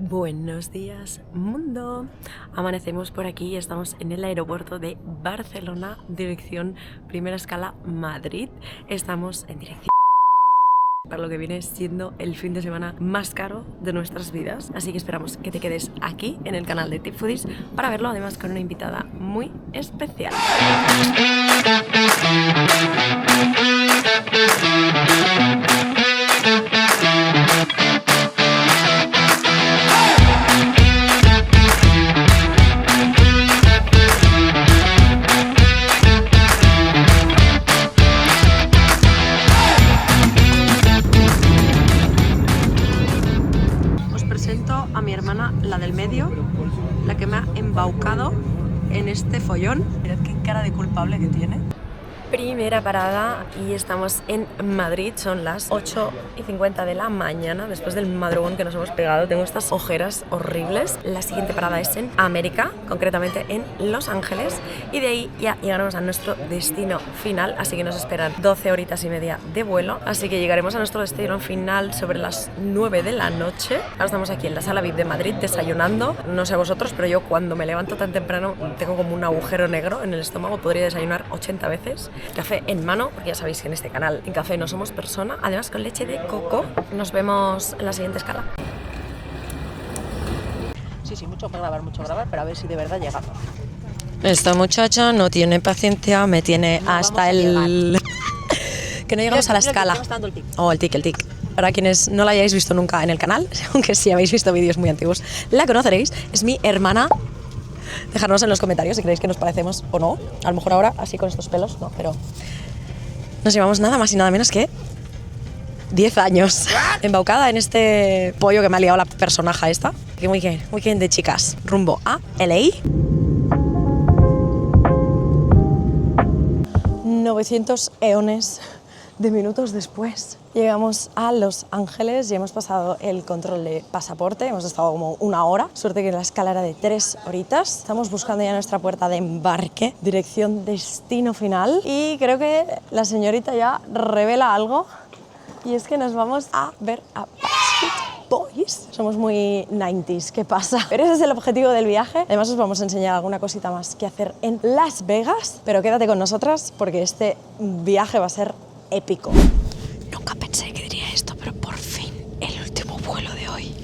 Buenos días, mundo. Amanecemos por aquí y estamos en el aeropuerto de Barcelona, dirección primera escala Madrid. Estamos en dirección para lo que viene siendo el fin de semana más caro de nuestras vidas. Así que esperamos que te quedes aquí en el canal de Tip Foodies para verlo, además con una invitada muy especial. A mi hermana, la del medio, la que me ha embaucado en este follón. Mirad qué cara de culpable que tiene. Primera parada y estamos en Madrid, son las 8:50 de la mañana, después del madrugón que nos hemos pegado. Tengo estas ojeras horribles. La siguiente parada es en América, concretamente en Los Ángeles, y de ahí ya llegaremos a nuestro destino final, así que nos esperan 12 horitas y media de vuelo, así que llegaremos a nuestro destino final sobre las 9 de la noche. Ahora estamos aquí en la sala VIP de Madrid desayunando. No sé vosotros, pero yo cuando me levanto tan temprano tengo como un agujero negro en el estómago, podría desayunar 80 veces. Café en mano, porque ya sabéis que en este canal en café no somos persona, además con leche de coco. Nos vemos en la siguiente escala. Sí, mucho grabar, pero a ver si de verdad llegamos. Esta muchacha no tiene paciencia, me tiene No hasta el... que no llegamos a la escala. Oh, el tic. Para quienes no la hayáis visto nunca en el canal, aunque sí habéis visto vídeos muy antiguos, la conoceréis, es mi hermana. Dejadnos en los comentarios si creéis que nos parecemos o no. A lo mejor ahora, así con estos pelos, no, pero nos llevamos nada más y nada menos que 10 años embaucada en este pollo que me ha liado la personaje esta. Qué weekend de chicas, rumbo a LA. 900 eones de minutos después llegamos a Los Ángeles y hemos pasado el control de pasaporte. Hemos estado como una hora, suerte que la escala era de 3 horitas. Estamos buscando ya nuestra puerta de embarque, dirección destino final, y creo que la señorita ya revela algo, y es que nos vamos a ver a Backstreet Boys. Somos muy 90s, ¿qué pasa? Pero ese es el objetivo del viaje. Además os vamos a enseñar alguna cosita más que hacer en Las Vegas, pero quédate con nosotras porque este viaje va a ser épico. Nunca pensé que diría esto, pero por fin el último vuelo de hoy.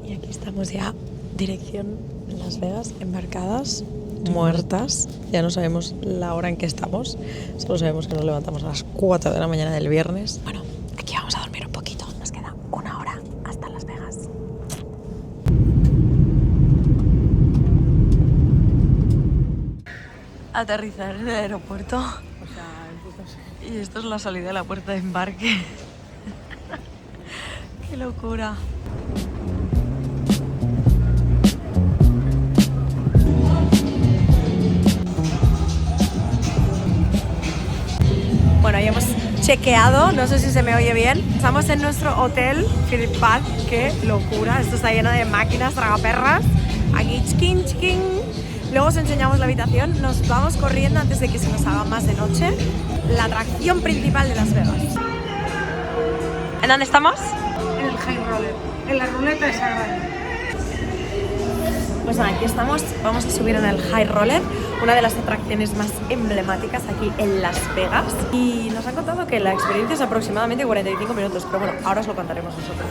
Y aquí estamos ya, dirección Las Vegas, embarcadas, muertas. Ya no sabemos la hora en que estamos, solo sabemos que nos levantamos a las 4 de la mañana del viernes. Bueno, aquí vamos a dormir un poquito, nos queda una hora hasta Las Vegas. Aterrizar en el aeropuerto. Y esto es la salida de la puerta de embarque. ¡Qué locura! Bueno, ya hemos chequeado, no sé si se me oye bien. Estamos en nuestro hotel, Philip Path. ¡Qué locura! Esto está lleno de máquinas tragaperras. Aquí, chiquín. Luego os enseñamos la habitación. Nos vamos corriendo antes de que se nos haga más de noche. La atracción principal de Las Vegas. ¿En dónde estamos? En el high roller, en la ruleta esa grande. Pues nada, aquí estamos. Vamos a subir en el high roller, una de las atracciones más emblemáticas aquí en Las Vegas. Y nos han contado que la experiencia es aproximadamente 45 minutos, pero bueno, ahora os lo contaremos nosotros.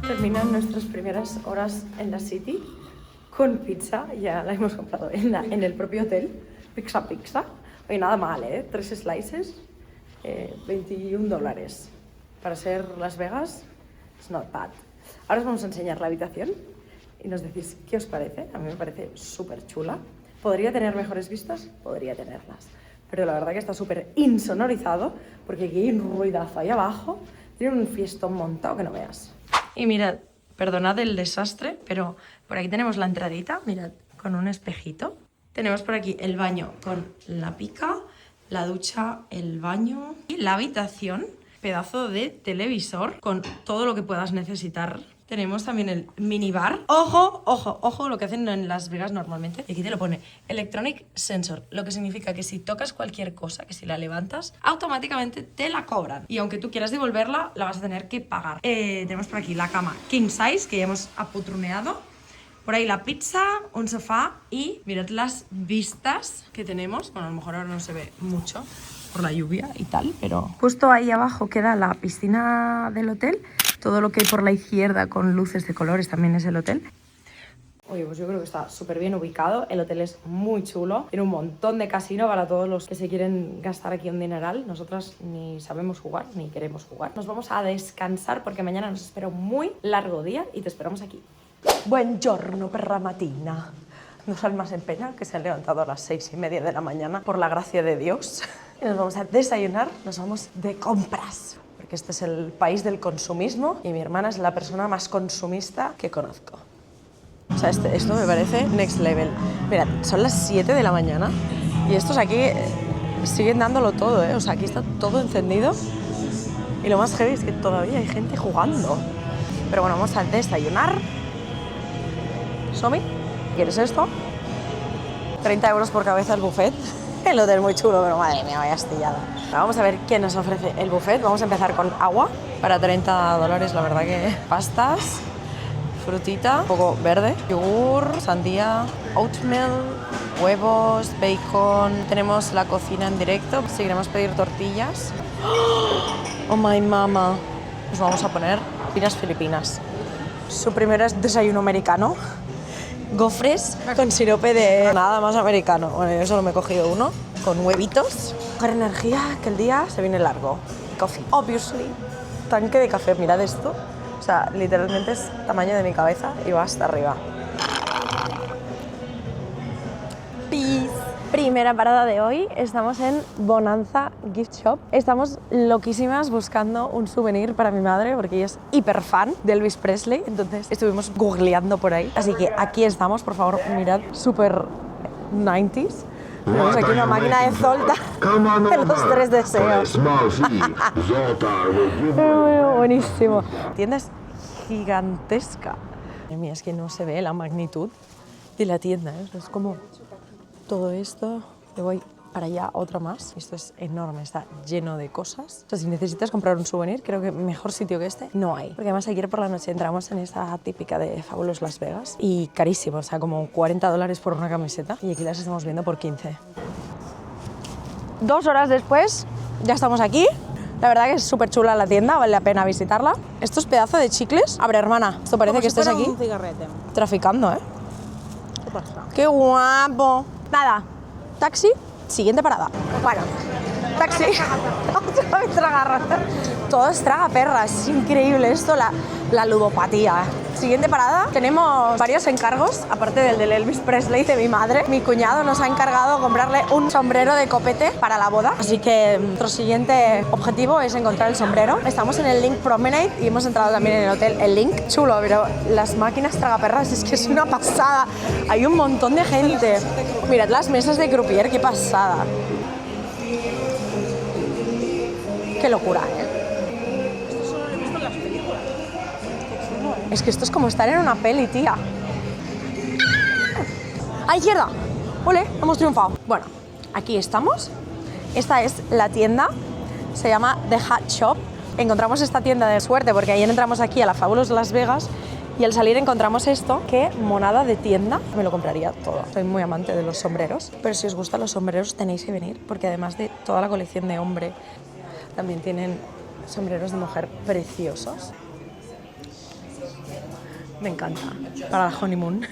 Terminan nuestras primeras horas en la City con pizza. Ya la hemos comprado en el propio hotel. Pizza. Oye, nada mal, ¿eh? 3 slices, $21. Para ser Las Vegas, it's not bad. Ahora os vamos a enseñar la habitación y nos decís qué os parece. A mí me parece súper chula. ¿Podría tener mejores vistas? Podría tenerlas. pero la verdad que está súper insonorizado porque aquí hay un ruidazo ahí abajo. Tiene un fiestón montado que no veas. Y mirad, perdonad el desastre, pero por aquí tenemos la entradita, mirad, con un espejito. Tenemos por aquí el baño con la pica, la ducha, el baño y la habitación. Pedazo de televisor con todo lo que puedas necesitar. Tenemos también el minibar. Ojo, ojo, ojo, lo que hacen en Las Vegas normalmente. Y aquí te lo pone Electronic Sensor, lo que significa que si tocas cualquier cosa, que si la levantas, automáticamente te la cobran. Y aunque tú quieras devolverla, la vas a tener que pagar. Tenemos por aquí la cama king size, que ya hemos aputruneado. Por ahí la pizza, un sofá y mirad las vistas que tenemos. Bueno, a lo mejor ahora no se ve mucho por la lluvia y tal, pero... Justo ahí abajo queda la piscina del hotel. Todo lo que hay por la izquierda con luces de colores también es el hotel. Oye, pues yo creo que está súper bien ubicado. El hotel es muy chulo. Tiene un montón de casino para todos los que se quieren gastar aquí un dineral. Nosotras ni sabemos jugar, ni queremos jugar. Nos vamos a descansar porque mañana nos espera un muy largo día y te esperamos aquí. Buongiorno per la mattina. Dos almas en pena que se han levantado a las 6:30 de la mañana por la gracia de Dios. Y nos vamos a desayunar, nos vamos de compras. Porque este es el país del consumismo y mi hermana es la persona más consumista que conozco. O sea, esto me parece next level. Mirad, son las 7 de la mañana y estos aquí siguen dándolo todo, ¿eh? O sea, aquí está todo encendido y lo más heavy es que todavía hay gente jugando. Pero bueno, vamos a desayunar. Somi, ¿quieres esto? 30 euros por cabeza el buffet. El hotel muy chulo, pero madre mía, vaya astillada. Vamos a ver qué nos ofrece el buffet. Vamos a empezar con agua para $30, la verdad que pastas, frutita, un poco verde, yogur, sandía, oatmeal, huevos, bacon. Tenemos la cocina en directo, si queremos pedir tortillas. Oh my mama. Nos vamos a poner pinas filipinas. Su primer desayuno americano. Gofres con sirope de nada más americano. Bueno, yo solo me he cogido uno con huevitos. Coger energía, que el día se viene largo. Coffee, obviously. Tanque de café, mirad esto. O sea, literalmente es tamaño de mi cabeza y va hasta arriba. Peace. Primera parada de hoy, estamos en Bonanza Gift Shop. Estamos loquísimas buscando un souvenir para mi madre porque ella es hiper fan de Elvis Presley, entonces estuvimos googleando por ahí. Así que aquí estamos, por favor, mirad, súper 90s. Tenemos aquí una máquina de Zoltar de los 3 deseos. Buenísimo. La tienda es gigantesca. Madre mía, es que no se ve la magnitud de la tienda, ¿eh? Es como... todo esto, luego hay para allá otra más. Esto es enorme, está lleno de cosas. O sea, si necesitas comprar un souvenir, creo que mejor sitio que este no hay. Porque además ayer por la noche entramos en esa típica de Fabulous Las Vegas y carísimo, o sea, como $40 por una camiseta y aquí las estamos viendo por 15. 2 horas después, ya estamos aquí. La verdad que es súper chula la tienda, vale la pena visitarla. Estos pedazos de chicles. A ver, hermana, esto parece que estés aquí un cigarrete. traficando, ¿eh? ¿Qué pasa? ¡Qué guapo! Nada, taxi, siguiente parada. Bueno, taxi, otra vez tragar. Todo es tragaperras, es increíble esto, la ludopatía. Siguiente parada, tenemos varios encargos, aparte del Elvis Presley de mi madre. Mi cuñado nos ha encargado comprarle un sombrero de copete para la boda, así que nuestro siguiente objetivo es encontrar el sombrero. Estamos en el Link Promenade y hemos entrado también en el hotel El Link. Chulo, pero las máquinas tragaperras es que es una pasada. Hay un montón de gente. Mirad las mesas de croupier, qué pasada. Qué locura, ¿eh? Es que esto es como estar en una peli, tía. ¡A izquierda! ¡Ole! Hemos triunfado. Bueno, aquí estamos. Esta es la tienda. Se llama The Hat Shop. Encontramos esta tienda de suerte porque ayer entramos aquí a la Fabulous Las Vegas y al salir encontramos esto. ¡Qué monada de tienda! Me lo compraría todo. Soy muy amante de los sombreros. Pero si os gustan los sombreros tenéis que venir porque además de toda la colección de hombre, también tienen sombreros de mujer preciosos. Me encanta. Para la honeymoon.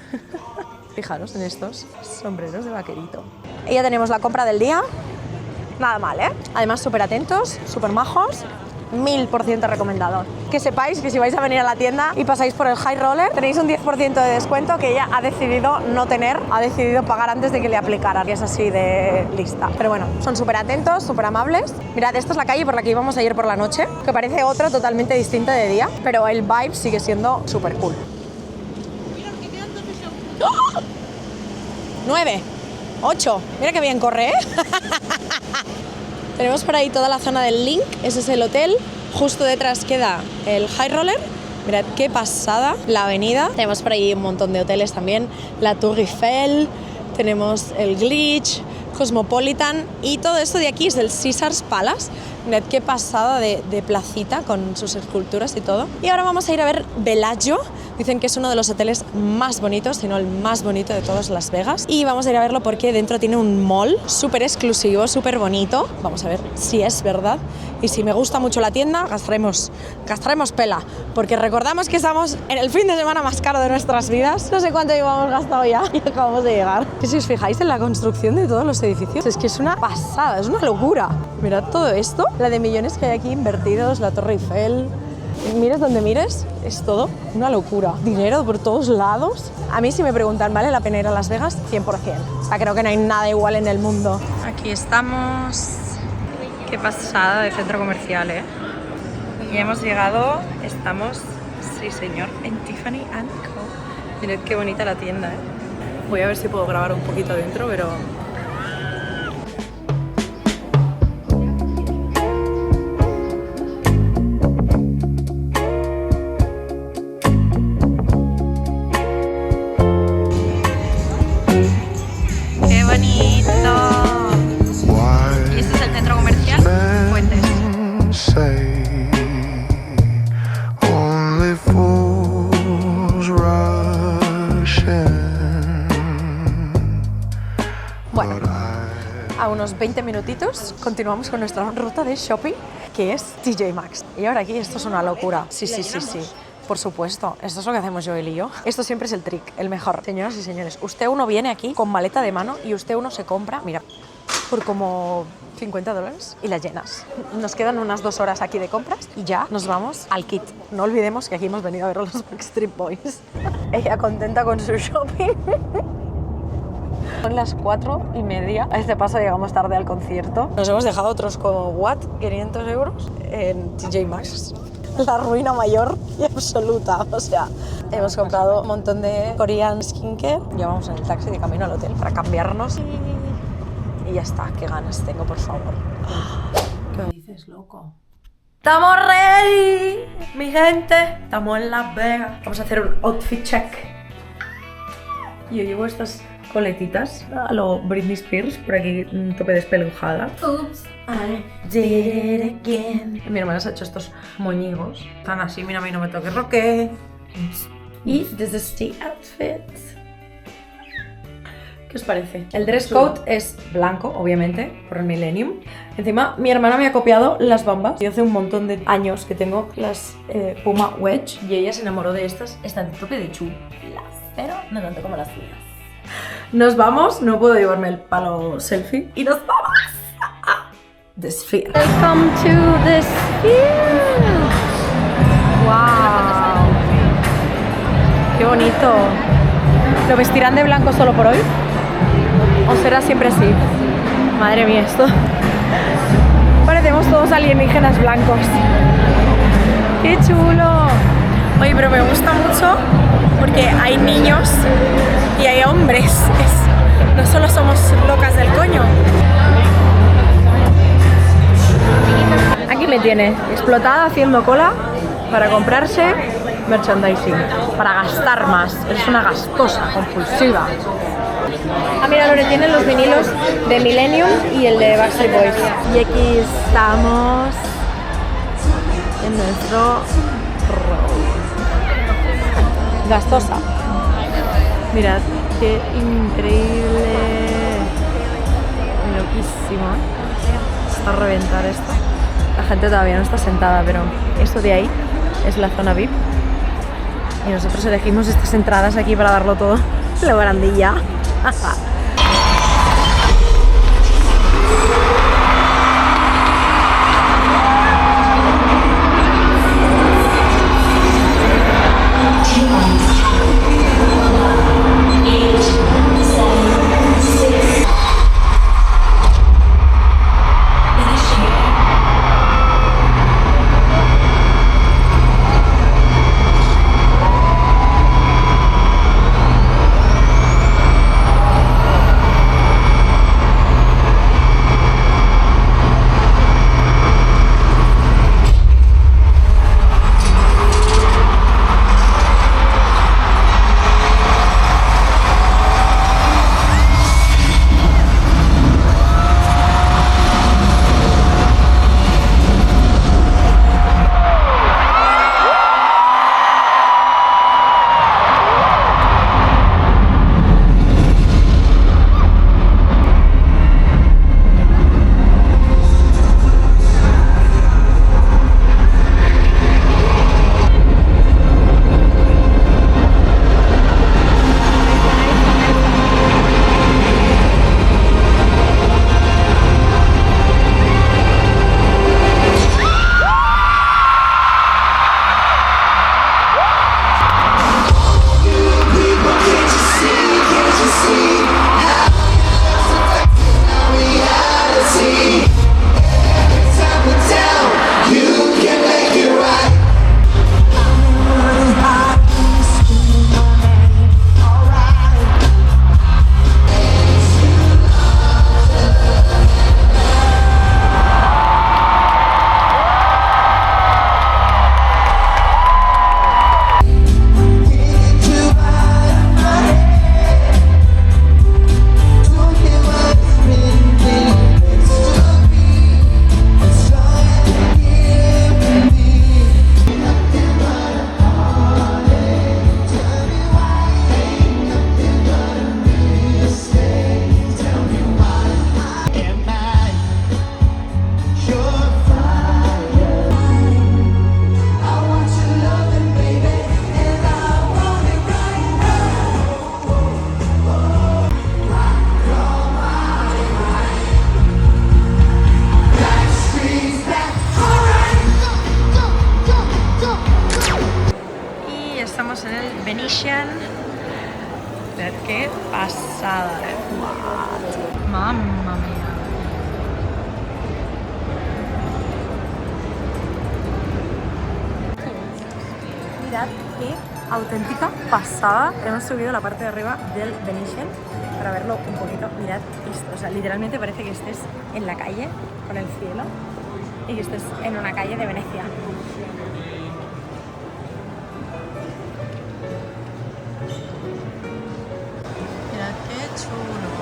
Fijaros en estos sombreros de vaquerito. Y ya tenemos la compra del día. Nada mal, ¿eh? Además, súper atentos, súper majos. 1000% recomendado. Que sepáis que si vais a venir a la tienda y pasáis por el High Roller, tenéis un 10% de descuento que ella ha decidido no tener, ha decidido pagar antes de que le aplicaran, que es así de lista. Pero bueno, son súper atentos, súper amables. Mirad, esta es la calle por la que íbamos ayer por la noche, que parece otra totalmente distinta de día, pero el vibe sigue siendo súper cool. 9, 8, mira que bien corre, ¿eh? Tenemos por ahí toda la zona del Link, ese es el hotel, justo detrás queda el High Roller, mirad qué pasada la avenida. Tenemos por ahí un montón de hoteles también, la Tour Eiffel, tenemos el Glitch, Cosmopolitan y todo esto de aquí es del Caesars Palace. Mirad qué pasada de placita con sus esculturas y todo. Y ahora vamos a ir a ver Bellagio. Dicen que es uno de los hoteles más bonitos, si no el más bonito de todas Las Vegas. Y vamos a ir a verlo porque dentro tiene un mall súper exclusivo, súper bonito. Vamos a ver si es verdad. Y si me gusta mucho la tienda, gastaremos pela. Porque recordamos que estamos en el fin de semana más caro de nuestras vidas. No sé cuánto llevamos gastado ya y acabamos de llegar. Y si os fijáis en la construcción de todos los edificios, es que es una pasada, es una locura. Mirad todo esto, la de millones que hay aquí invertidos, la Torre Eiffel. Mires donde mires, es todo una locura. Dinero por todos lados. A mí si me preguntan, ¿vale la pena ir a Las Vegas? 100%. O sea, creo que no hay nada igual en el mundo. Aquí estamos. Qué pasada de centro comercial, ¿eh? Ya hemos llegado, estamos, sí señor, en Tiffany & Co. Mirad qué bonita la tienda, ¿eh? Voy a ver si puedo grabar un poquito dentro, pero... ¡Qué bonito! Y este es el centro comercial Fuentes. Bueno, a unos 20 minutitos continuamos con nuestra ruta de shopping, que es TJ Maxx. Y ahora aquí esto es una locura. Sí. Por supuesto, esto es lo que hacemos Joel y yo. Esto siempre es el trick, el mejor. Señoras y señores, usted uno viene aquí con maleta de mano y usted uno se compra, mira, por como $50 y la llenas. Nos quedan unas 2 horas aquí de compras y ya nos vamos al kit. No olvidemos que aquí hemos venido a ver a los Backstreet Boys. Ella contenta con su shopping. Son las 4:30. A este paso llegamos tarde al concierto. Nos hemos dejado otros como, €500 en TJ Maxx. La ruina mayor y absoluta. O sea, hemos comprado un montón de Korean skincare. Ya vamos en el taxi de camino al hotel para cambiarnos y ya está. Qué ganas tengo, por favor. ¿Qué dices, loco? ¡Estamos ready, mi gente! Estamos en Las Vegas. Vamos a hacer un outfit check. Yo llevo estas coletitas a lo Britney Spears, por aquí un tope despelujada. Oops, I did it again. Mi hermana se ha hecho estos moñigos. Están así, mira, a mí no me toques roque. Y this is the outfit. ¿Qué os parece? El dress code es blanco, obviamente, por el Millennium. Encima, mi hermana me ha copiado las bambas. Yo hace un montón de años que tengo las Puma Wedge y ella se enamoró de estas. Están tope de chulas, pero no tanto como las suyas. Nos vamos, no puedo llevarme el palo selfie. Y nos vamos a The Sphere. Welcome to The Sphere. Wow. Qué bonito. ¿Lo vestirán de blanco solo por hoy? ¿O será siempre así? Madre mía, esto. Parecemos todos alienígenas blancos. ¡Qué chulo! Oye, pero me gusta mucho porque hay niños y hay hombres. No solo somos locas del coño. Aquí me tiene, explotada haciendo cola para comprarse merchandising, para gastar más. Eres una gastosa, compulsiva. Ah, mira, Lore, tienen los vinilos de Millennium y el de Backstreet Boys. Y aquí estamos en nuestro gastosa. Mirad, qué increíble. Loquísimo. Está a reventar esto. La gente todavía no está sentada, pero esto de ahí es la zona VIP. Y nosotros elegimos estas entradas aquí para darlo todo. La barandilla. y auténtica pasada. Hemos subido a la parte de arriba del Venetian para verlo un poquito. Mirad esto, o sea, literalmente parece que estés en la calle con el cielo y que estés en una calle de Venecia. Mirad qué chulo.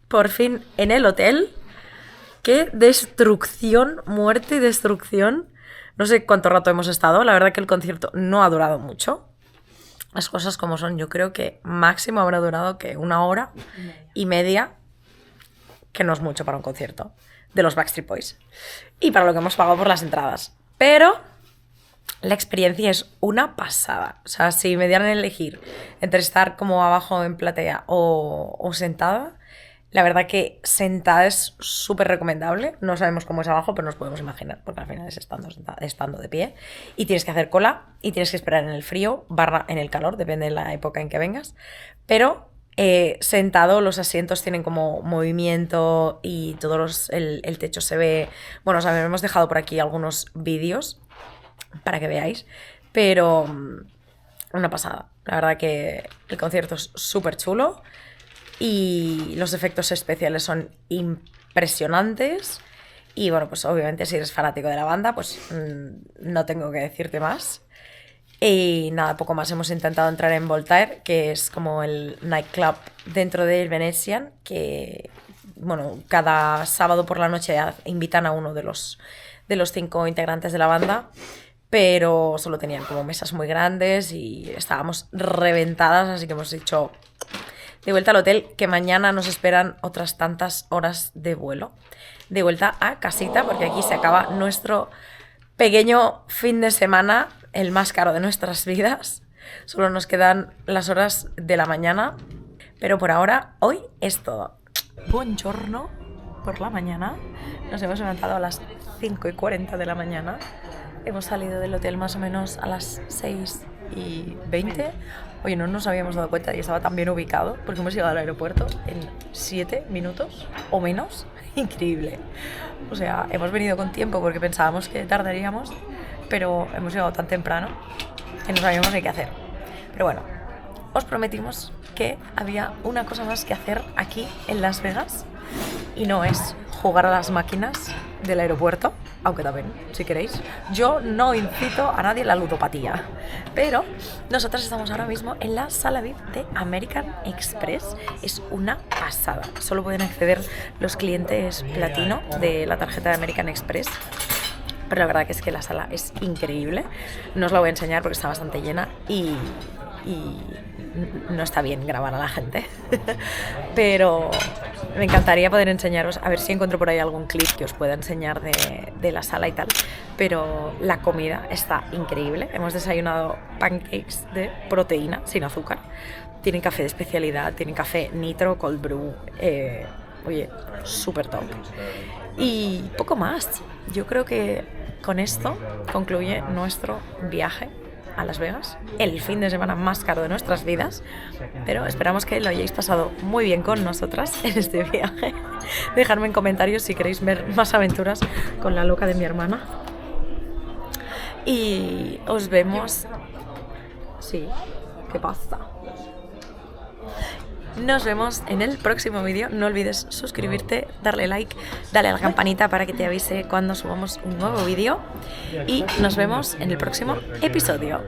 Por fin en el hotel. ¡Qué destrucción! Muerte y destrucción. No sé cuánto rato hemos estado. La verdad que el concierto no ha durado mucho. Las cosas como son. Yo creo que máximo habrá durado que 1 hora y media. Que no es mucho para un concierto de los Backstreet Boys. Y para lo que hemos pagado por las entradas. Pero la experiencia es una pasada. O sea, si me dieran a elegir entre estar como abajo en platea o sentada, la verdad que sentada es súper recomendable. No sabemos cómo es abajo, pero nos podemos imaginar, porque al final es estando de pie. Y tienes que hacer cola y tienes que esperar en el frío, en el calor, depende de la época en que vengas. Pero sentado los asientos tienen como movimiento y el techo se ve... Bueno, o sea, hemos dejado por aquí algunos vídeos para que veáis, pero una pasada. La verdad que el concierto es súper chulo y los efectos especiales son impresionantes y bueno, pues obviamente si eres fanático de la banda, pues no tengo que decirte más. Y nada, poco más. Hemos intentado entrar en Voltaire, que es como el nightclub dentro del Venetian, que bueno, cada sábado por la noche invitan a uno de los 5 integrantes de la banda, pero solo tenían como mesas muy grandes y estábamos reventadas, así que hemos dicho de vuelta al hotel, que mañana nos esperan otras tantas horas de vuelo, de vuelta a casita, porque aquí se acaba nuestro pequeño fin de semana, el más caro de nuestras vidas. Solo nos quedan las horas de la mañana, pero por ahora, hoy es todo. Buongiorno por la mañana, nos hemos levantado a las 5:40 de la mañana. Hemos salido del hotel más o menos a las 6:20. Oye, no nos habíamos dado cuenta y estaba tan bien ubicado porque hemos llegado al aeropuerto en 7 minutos o menos. Increíble. O sea, hemos venido con tiempo porque pensábamos que tardaríamos, pero hemos llegado tan temprano que no sabíamos ni qué hacer. Pero bueno, os prometimos que había una cosa más que hacer aquí en Las Vegas y no es jugar a las máquinas del aeropuerto, aunque también, si queréis. Yo no incito a nadie a la ludopatía, pero nosotras estamos ahora mismo en la sala VIP de American Express. Es una pasada. Solo pueden acceder los clientes platino de la tarjeta de American Express, pero la verdad que es que la sala es increíble. No os la voy a enseñar porque está bastante llena y no está bien grabar a la gente. Pero me encantaría poder enseñaros, a ver si encuentro por ahí algún clip que os pueda enseñar de la sala y tal. Pero la comida está increíble. Hemos desayunado pancakes de proteína sin azúcar. Tienen café de especialidad, tienen café nitro, cold brew. Oye, súper top. Y poco más. Yo creo que con esto concluye nuestro viaje a Las Vegas, el fin de semana más caro de nuestras vidas, pero esperamos que lo hayáis pasado muy bien con nosotras en este viaje. Dejadme en comentarios si queréis ver más aventuras con la loca de mi hermana. Y os vemos... Sí, ¿qué pasa? Nos vemos en el próximo vídeo. No olvides suscribirte, darle like, dale a la campanita para que te avise cuando subamos un nuevo vídeo. Y nos vemos en el próximo episodio.